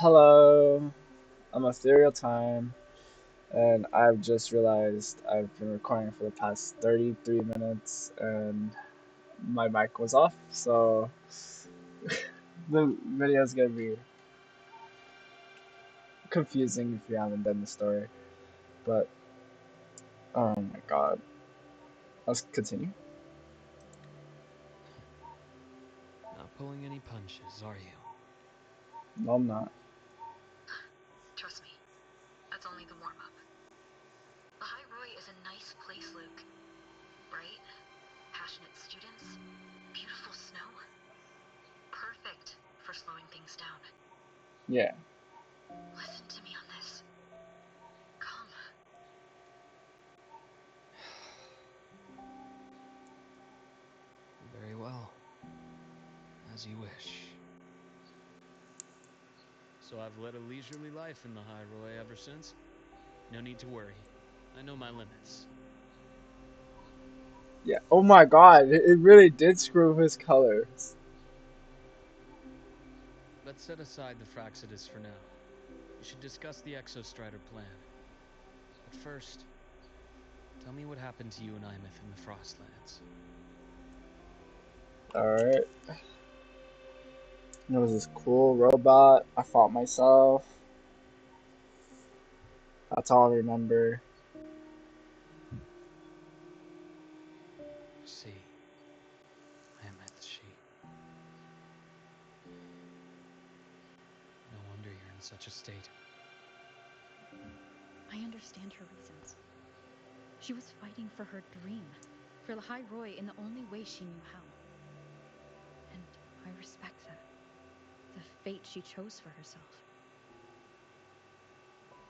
Hello, I'm EtherealTime, and I've just realized I've been recording for the past 33 minutes and my mic was off, so the video's gonna be confusing if you haven't done the story. But, oh my god. Let's continue. Not pulling any punches, are you? No, I'm not. Trust me, that's only the warm-up. The High Roy is a nice place, Luke. Bright, passionate students, beautiful snow. Perfect for slowing things down. Yeah. Listen to me on this. Come. Very well. As you wish. So I've led a leisurely life in the High Roy ever since. No need to worry. I know my limits. Yeah. Oh my god, it really did screw his colors. Let's set aside the Fraxidus for now. We should discuss the Exostrider plan. But first, tell me what happened to you and Imeth in the Frostlands. Alright. There was this cool robot. I fought myself. That's all I remember. I see. Imeth, she. No wonder you're in such a state. I understand her reasons. She was fighting for her dream, for the High Roy in the only way she knew how. And I respect that. The fate she chose for herself.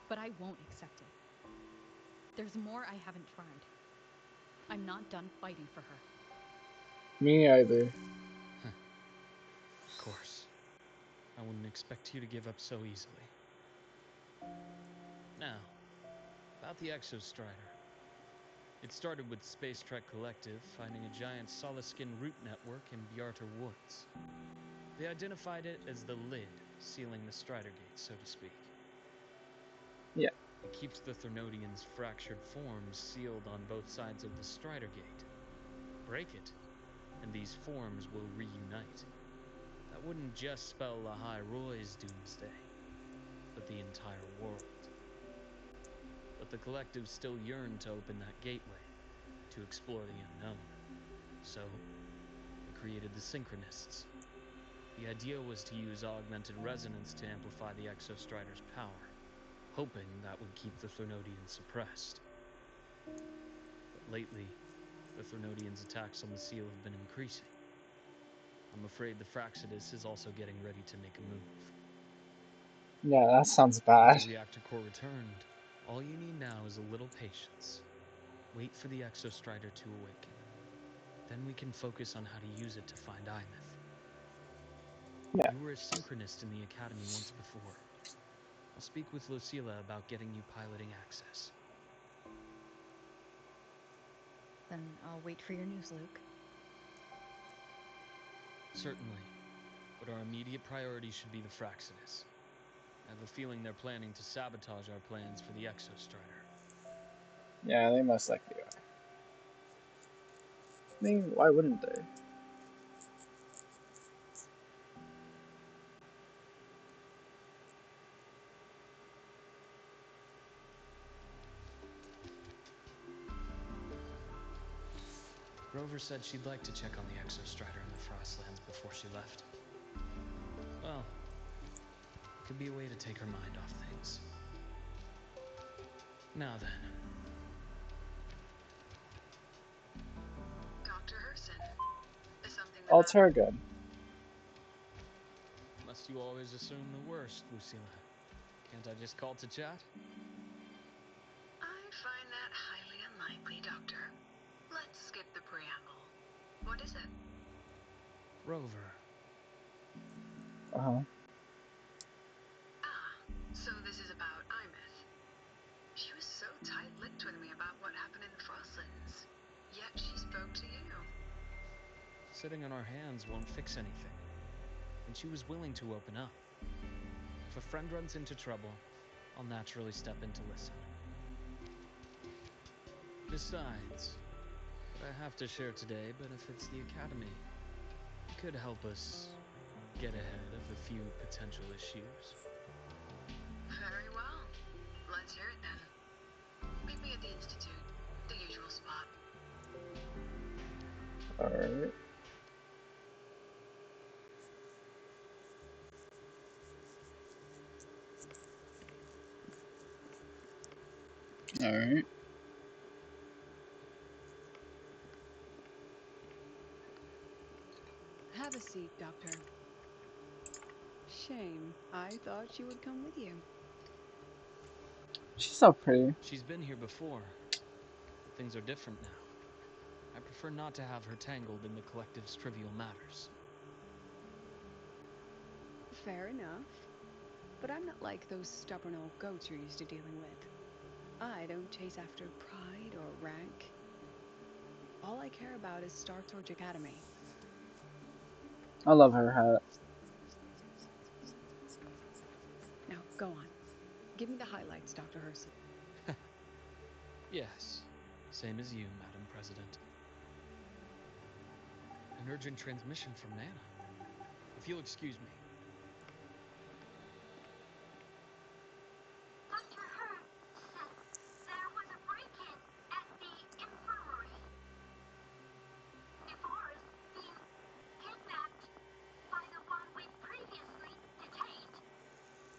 But I won't accept it. There's more I haven't tried. I'm not done fighting for her. Me either. Of course. I wouldn't expect you to give up so easily. Now, about the Exostrider. It started with Space Trek Collective finding a giant Solaskin root network in Bjarter Woods. They identified it as the lid, sealing the Strider Gate, so to speak. Yeah. It keeps the Thernodians' fractured forms sealed on both sides of the Strider Gate. Break it, and these forms will reunite. That wouldn't just spell the High Roy's doomsday, but the entire world. But the Collective still yearned to open that gateway, to explore the unknown. So, they created the Synchronists. The idea was to use augmented resonance to amplify the Exostrider's power, hoping that would keep the Thernodians suppressed. But lately, the Thernodians' attacks on the seal have been increasing. I'm afraid the Fraxidus is also getting ready to make a move. Yeah, that sounds With the bad. reactor core returned, all you need now is a little patience. Wait for the Exostrider to awaken. Then we can focus on how to use it to find Imeth. Yeah. You were a synchronist in the Academy once before. I'll speak with Lucilla about getting you piloting access. Then I'll wait for your news, Luke. Certainly. But our immediate priority should be the Fraxidus. I have a feeling they're planning to sabotage our plans for the Exostrider. Yeah, they most likely are. I mean, why wouldn't they? Rover said she'd like to check on the Exostrider in the Frostlands before she left. Well, it could be a way to take her mind off things. Now then. Dr. Herson, is something the matter? Alter good. Must you always assume the worst, Lucilla? Can't I just call to chat? I find that highly unlikely, Doctor. Let's skip the preamble. What is it? Rover. Uh-huh. Ah, so this is about Imeth. She was so tight-lipped with me about what happened in the Frostlands. Yet she spoke to you. Sitting on our hands won't fix anything. And she was willing to open up. If a friend runs into trouble, I'll naturally step in to listen. Besides, what I have to share today benefits the Academy. It could help us get ahead of a few potential issues. Very well. Let's hear it then. Meet me at the Institute, the usual spot. Alright. Alright. Have a seat, Doctor. Shame. I thought she would come with you. She's so pretty. She's been here before, but things are different now. I prefer not to have her tangled in the collective's trivial matters. Fair enough. But I'm not like those stubborn old goats you're used to dealing with. I don't chase after pride or rank. All I care about is Star Torch Academy. I love her hat. Now, go on. Give me the highlights, Dr. Herson. Yes, same as you, Madam President. An urgent transmission from Nana. If you'll excuse me. Dr. Hurd said there was a break-in at the infirmary. DeForest being kidnapped by the one we previously detained,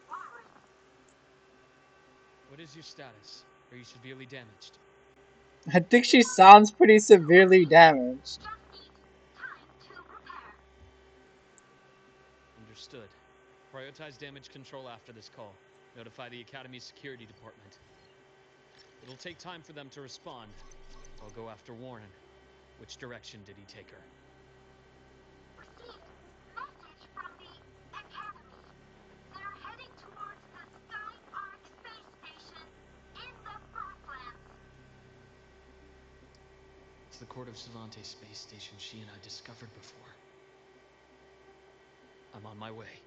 Warren. What is your status? Are you severely damaged? I think she sounds pretty severely damaged. Just needs time to repair. Understood. Prioritize damage control after this call. Notify the Academy's security department. It'll take time for them to respond, so I'll go after Warren. Which direction did he take her? Received message from the Academy. They're heading towards the Sky Arc space station in the Frontlands. It's the Court of Savante space station she and I discovered before. I'm on my way.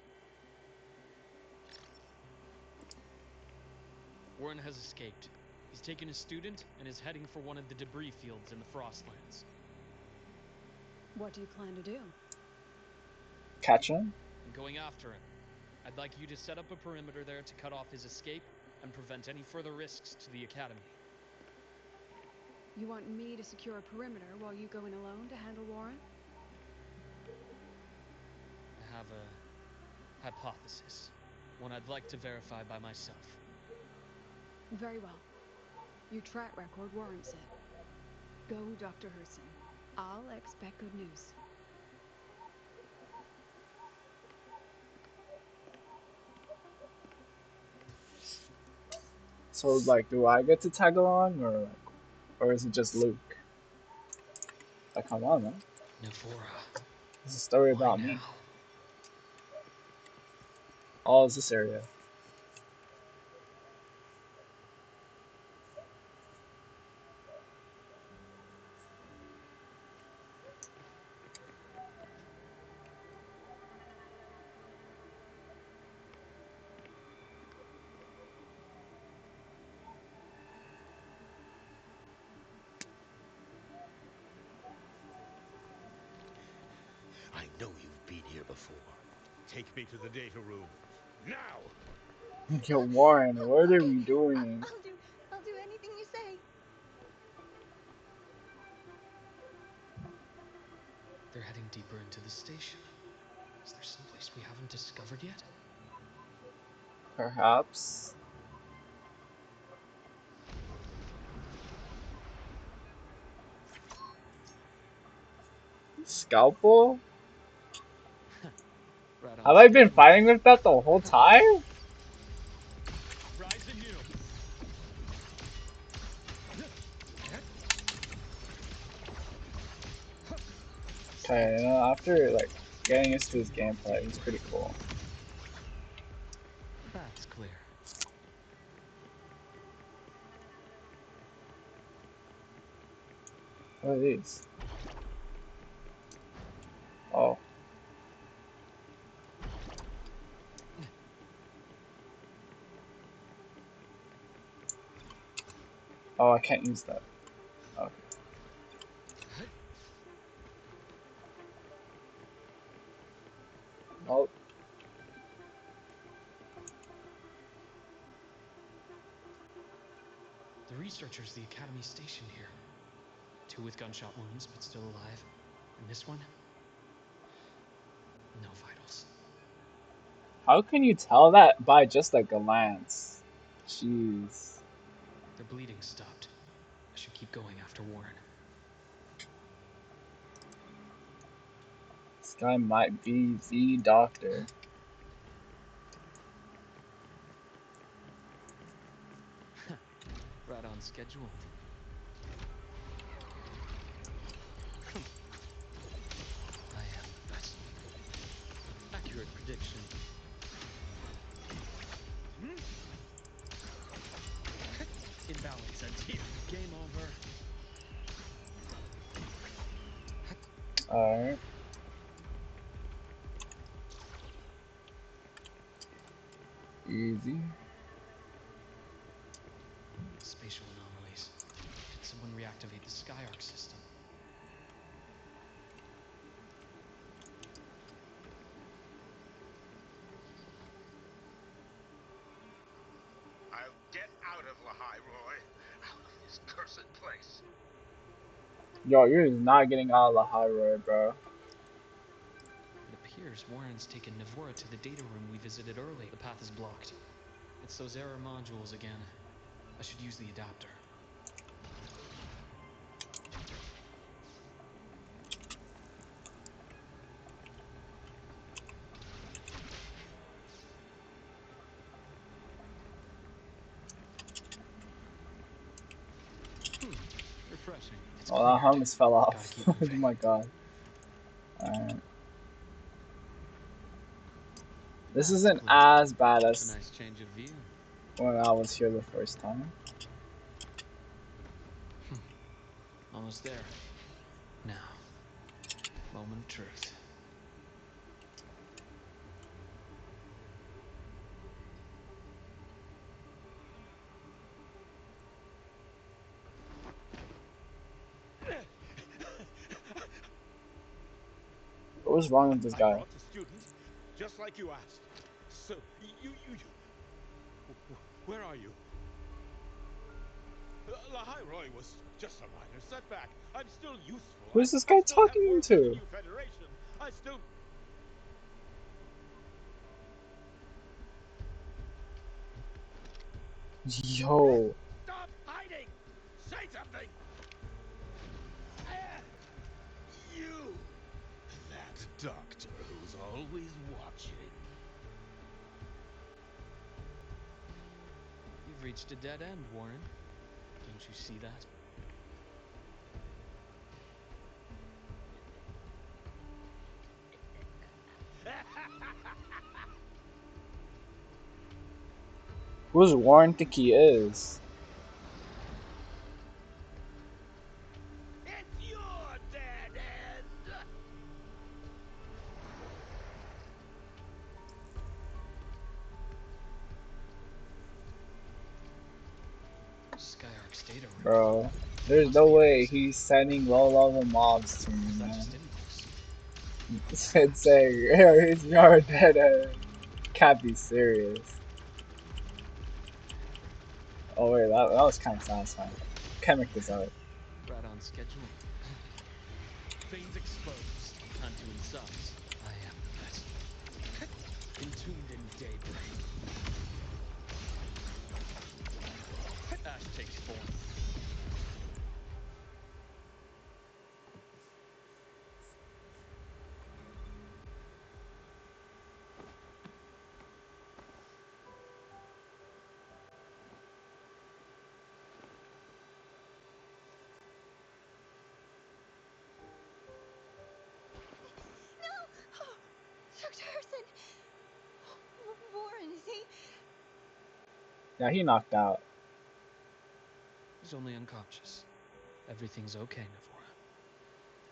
Warren has escaped. He's taken a student and is heading for one of the debris fields in the Frostlands. What do you plan to do? Catch him? I'm going after him. I'd like you to set up a perimeter there to cut off his escape and prevent any further risks to the Academy. You want me to secure a perimeter while you go in alone to handle Warren? I have a hypothesis. One I'd like to verify by myself. Very well. Your track record warrants it. Go, Dr. Herson. I'll expect good news. So, like, do I get to tag along, or is it just Luke? Like, come on, man. Navora. It's a story Why about now? me. All is this area. I know you've been here before. Take me to the data room. Now! Yo, Warren, what are Okay, we doing? I'll do anything you say. They're heading deeper into the station. Is there someplace we haven't discovered yet? Perhaps. Scalpel? Right on Have I been schedule. fighting with that the whole time? Rise anew. Okay, you know, after, like, getting used to his gameplay, he's pretty cool. That's clear. What are these? Oh. Oh, I can't use that. Okay. Oh, The researchers the Academy stationed here. 2 with gunshot wounds, but still alive. And this one? No vitals. how can you tell that by just a glance? Jeez. Their bleeding stopped. I should keep going after Warren. This guy might be the doctor. Right on schedule. I am that. Accurate prediction. Imbalance ends here. Game over. Alright. Easy. Spatial anomalies. Did someone reactivate the Skyarc system? I'll get out of Lahai Roy. Out of this cursed place. Yo, you're just not getting out of the high road, bro. It appears Warren's taken Navora to the data room we visited early. The path is blocked. It's those error modules again. I should use the adapter. Refreshing. It's Oh, that cleared. hummus fell Gotta off. keep Oh moving. my god. Alright. This Path isn't clear. as bad A as nice change of view. when I was here the first time. Almost there. Now, moment of truth. What was wrong with this I guy? brought the student, just like you asked. So, where are you? Lahai Roy was just a minor setback. I'm still useful. Who's this I guy still have talking work with the to? new Federation. I still... Yo. Stop hiding! Say something! You! That doctor who's always watching. You've reached a dead end, Warren. Don't you see that? Who does Warren think he is? It's your dead end! Skyarc's data room. Bro. There's Must no be a way reason. he's sending low level mobs to me, Is that man. just impulse? It's saying, it's your dead end. Can't be serious. Oh wait, that was kind of satisfying. Can't make this out. Right on schedule. Veins exposed. Time to incise. I am that. Entombed in daybreak. Ash takes form. No! Dr. Harrison! Warren, is he? Yeah, he knocked out. He's only unconscious. Everything's okay, Navora.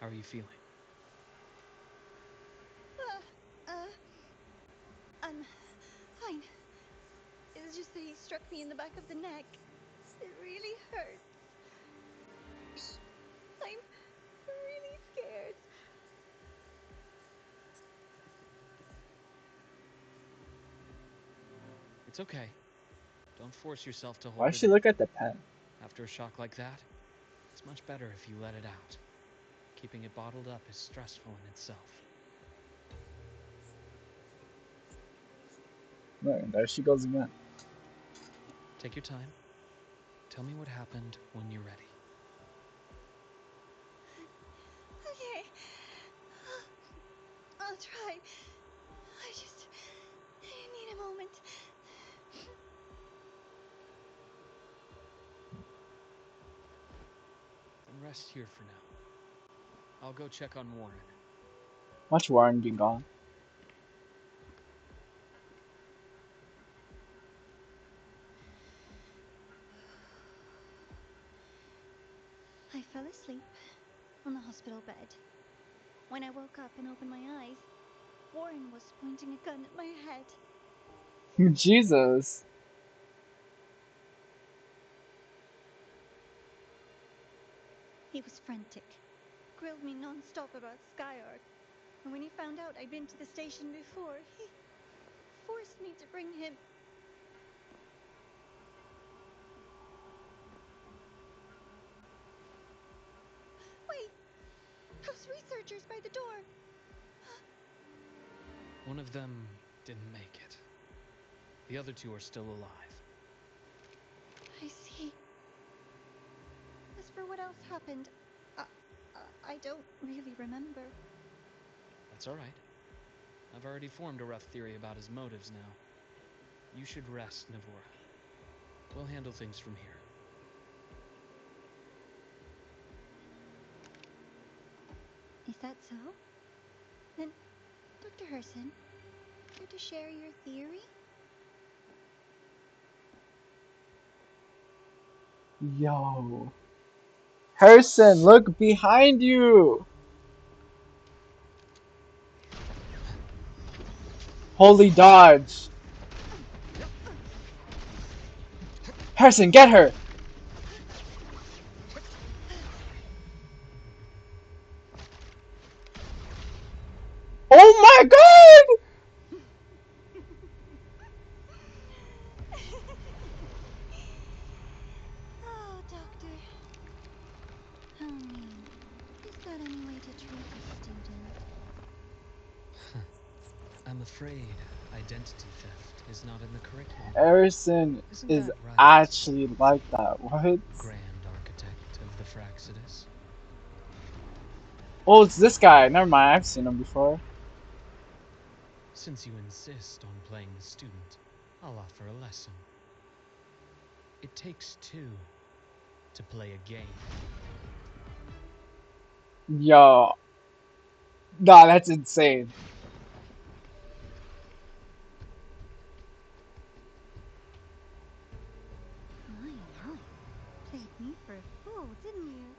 How are you feeling? I'm fine. It's just that he struck me in the back of the neck. It really hurt. It's okay. Don't force yourself to Why hold does it she in. look at the pen? After a shock like that, it's much better if you let it out. Keeping it bottled up is stressful in itself. Look, there she goes again. Take your time. Tell me what happened when you're ready. Okay. I'll try. I need a moment. Then rest here for now. I'll go check on Warren. Much Warren been gone. I fell asleep on the hospital bed. When I woke up and opened my eyes, Warren was pointing a gun at my head. Jesus. He was frantic, grilled me non-stop about Skyark, and when he found out I'd been to the station before, he forced me to bring him. Wait! Those researchers by the door! One of them didn't make it. The other two are still alive. I see. As for what else happened, I don't really remember. That's all right. I've already formed a rough theory about his motives now. You should rest, Navora. We'll handle things from here. Is that so? Then, Dr. Herson, care to share your theory? Yo. Harrison, look behind you! Holy dodge! Harrison, get her! Oh my god! Oh, Doctor. How mean. Is that any way to treat a student? I'm afraid identity theft is not in the curriculum. Harrison Isn't is that right, actually like that. What? Grand Architect of the Fraxidus? Oh, it's this guy. Never mind, I've seen him before. Since you insist on playing the student, I'll offer a lesson. It takes two to play a game. Yo. Nah, that's insane. My. Played me for a fool, didn't you?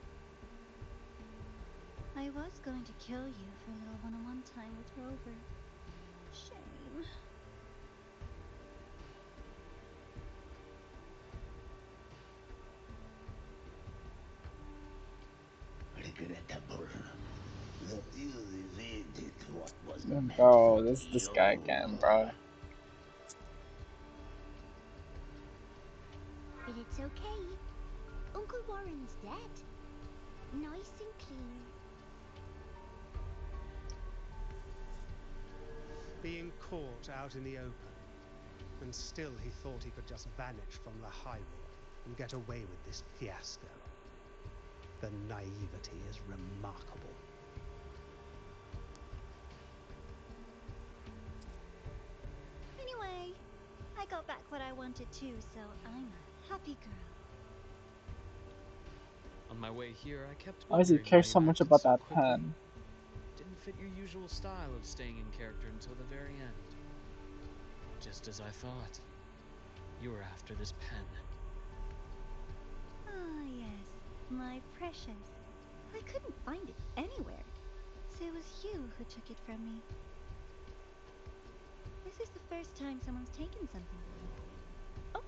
I was going to kill you for a little one-on-one time with Rover. Shame. Bro, this guy again, bro. But it's okay. Uncle Warren's dead. Nice and clean. Being caught out in the open, and still he thought he could just vanish from the High Roy and get away with this fiasco. The naivety is remarkable. Anyway, I got back what I wanted too, so I'm a happy girl. On my way here, I kept Why does he wondering care why you so much acted about so that quickly. pen? Didn't fit your usual style of staying in character until the very end. Just as I thought. You were after this pen. Ah, yes, my precious. I couldn't find it anywhere, so it was you who took it from me. This is the first time someone's taken something from me. Oh,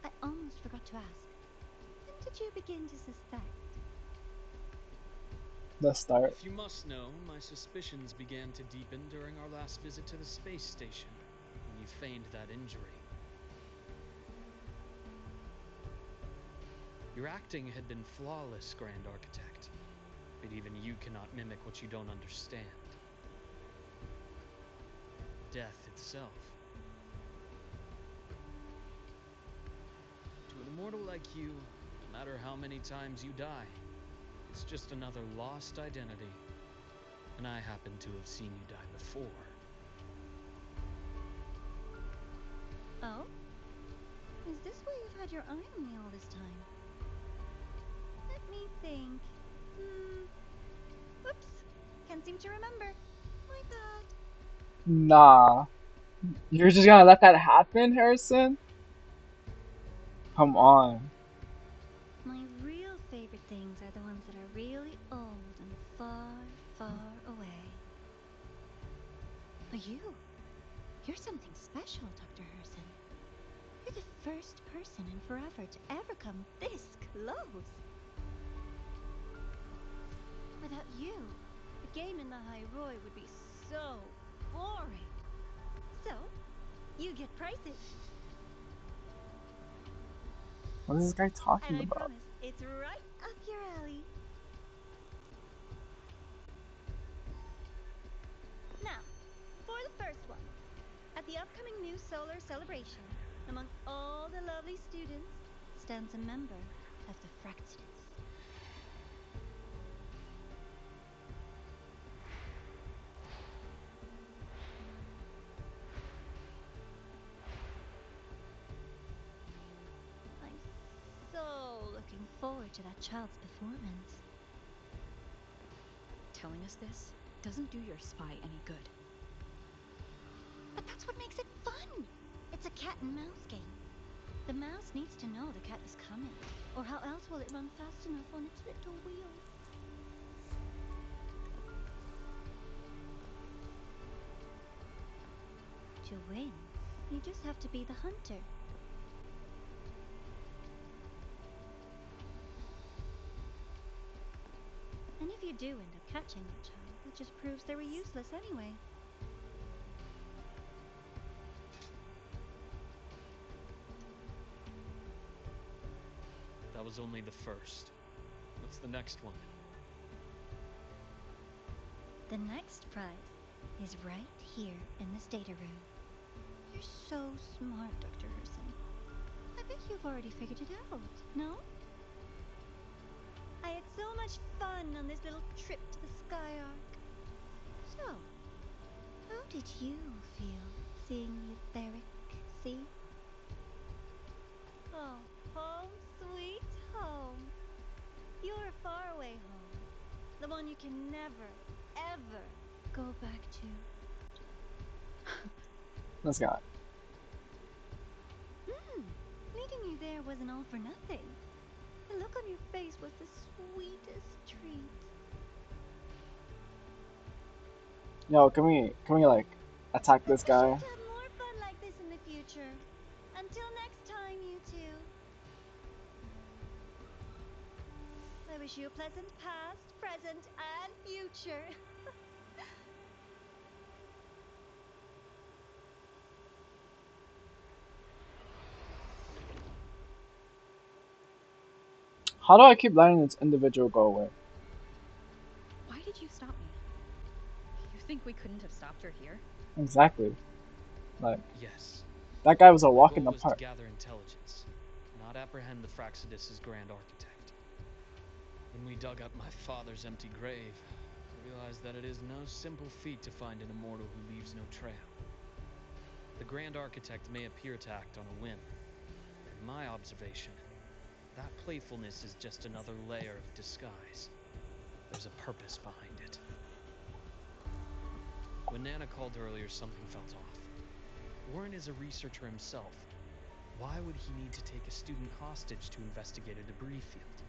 I almost forgot to ask. When did you begin to suspect? The start. If you must know, my suspicions began to deepen during our last visit to the space station, when you feigned that injury. Your acting had been flawless, Grand Architect. But even you cannot mimic what you don't understand. Death itself. To an immortal like you, no matter how many times you die, it's just another lost identity. And I happen to have seen you die before. Oh? Is this why you've had your eye on me all this time? Let me think. Oops. Can't seem to remember. My bad. Nah. You're just gonna let that happen, Harrison? Come on. My real favorite things are the ones that are really old and far, far away. But you're something special, Dr. Herson. You're the first person in forever to ever come this close. Without you, the game in the High Roy would be so boring. So, you get prizes. What is this guy talking And I about? promise it's right up your alley. Now, for the first one. At the upcoming new solar celebration, among all the lovely students, stands a member of the Fractidus. I'm so looking forward to that child's performance. Telling us this doesn't do your spy any good. But that's what makes it fun! It's a cat and mouse game. The mouse needs to know the cat is coming, or how else will it run fast enough on its little wheels? To win, you just have to be the hunter. And if you do end up catching that child, it just proves they were useless anyway. That was only the first. What's the next one? The next prize is right here in this data room. You're so smart, Dr. Herson. I bet you've already figured it out, no? I had so much fun on this little trip to the Sky Arc. So, how did you feel seeing the etheric sea? Oh, home sweet home. Your faraway home. The one you can never, ever go back to. This guy. Meeting you there wasn't all for nothing. The look on your face was the sweetest treat. Yo, can we like attack this Let's be sure guy? to have more fun like this in the future. Until next time, you two. I wish you a pleasant past, present, and future. How do I keep letting this individual go away? Why did you stop me? You think we couldn't have stopped her here? Exactly. Like, Yes. that guy was a Our walk in goal the was to park. gather intelligence, not apprehend the Fractidus' Grand Architect. When we dug up my father's empty grave, I realized that it is no simple feat to find an immortal who leaves no trail. The Grand Architect may appear to act on a whim, but in my observation, that playfulness is just another layer of disguise. There's a purpose behind it. When Nana called earlier, something felt off. Warren is a researcher himself. Why would he need to take a student hostage to investigate a debris field?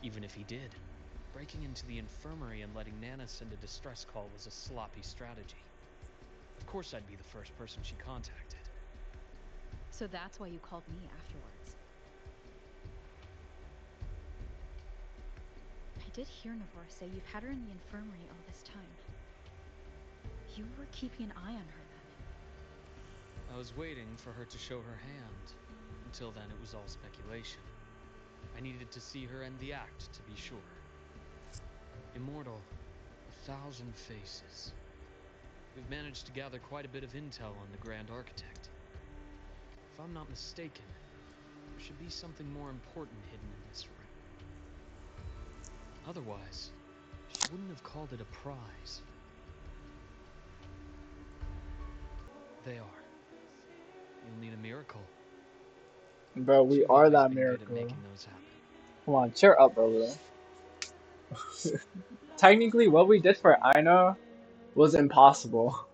Even if he did, breaking into the infirmary and letting Nana send a distress call was a sloppy strategy. Of course I'd be the first person she contacted. So that's why you called me afterwards. I did hear Navor say you've had her in the infirmary all this time. You were keeping an eye on her then. I was waiting for her to show her hand. Until then, it was all speculation. I needed to see her end the act to be sure. Immortal, 1,000 faces. We've managed to gather quite a bit of intel on the Grand Architect. If I'm not mistaken, there should be something more important hidden in this room. Otherwise, she wouldn't have called it a prize. They are. You'll need a miracle. Bro, we You've are always that been good at miracle. making those happen. Come on, cheer up, bro. Technically, what we did for Aina was impossible.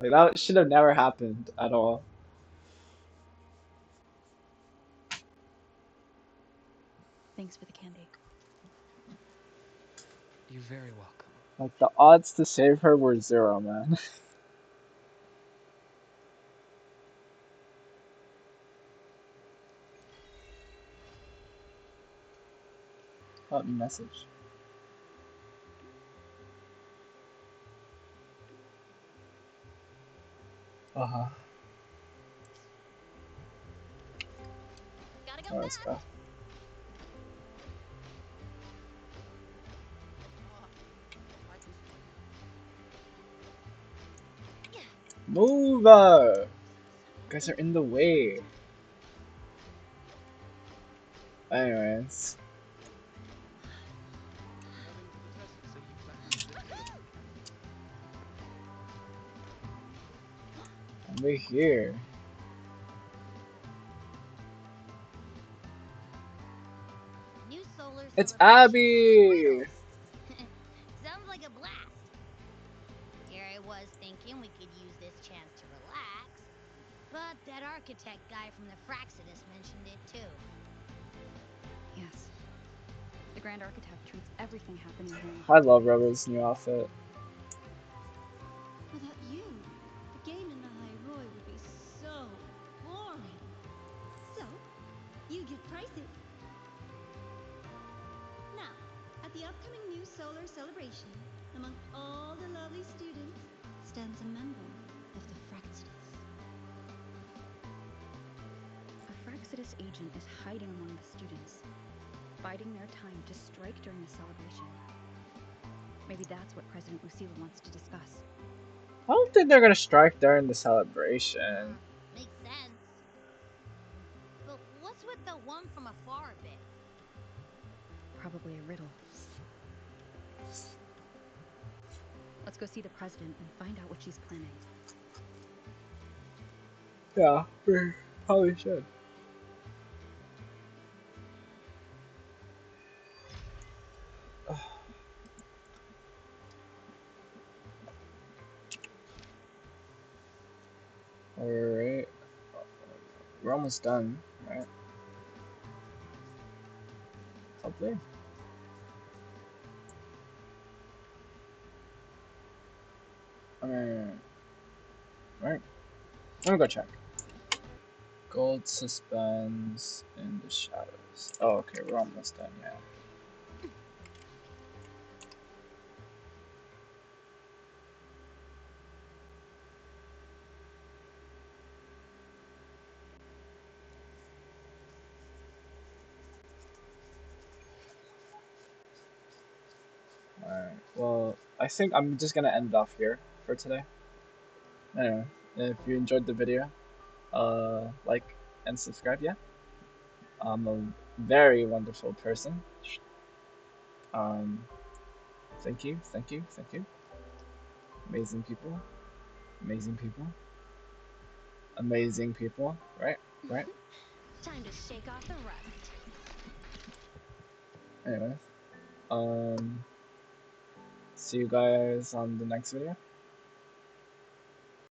Like, that should have never happened at all. Thanks for the candy. You're very welcome. Like, the odds to save her were 0, man. What message? Uh-huh. Gotta go Oh, let's fast. go. Move! You guys are in the way. Anyways. Over here. New solar It's celebration Abby! riddles. Sounds like a blast. Here I was thinking we could use this chance to relax, but that architect guy from the Fraxidus mentioned it too. Yes. The Grand Architect treats everything happening here in the I love High Rebel's new outfit. Without you, the game in the High Roy would be so boring. So, you get pricey. Now, at the upcoming new solar celebration, among all the lovely students, stands a member of the Fraxidus. A Fraxidus agent is hiding among the students, biding their time to strike during the celebration. Maybe that's what President Lucille wants to discuss. I don't think they're gonna strike during the celebration. Makes sense. But what's with the one from afar bit? Probably a riddle. Let's go see the president and find out what she's planning. Yeah, we probably should. Alright. We're almost done, right? Hopefully. Right. Let me go check. Gold suspends in the shadows. Oh, okay, we're almost done, yeah. Alright, well, I think I'm just gonna end it off here for today. Anyway, if you enjoyed the video, like and subscribe, yeah? I'm a very wonderful person. Um, thank you, thank you, thank you. Amazing people, amazing people, amazing people, right? Right? Time to shake off the rust. Anyways, see you guys on the next video.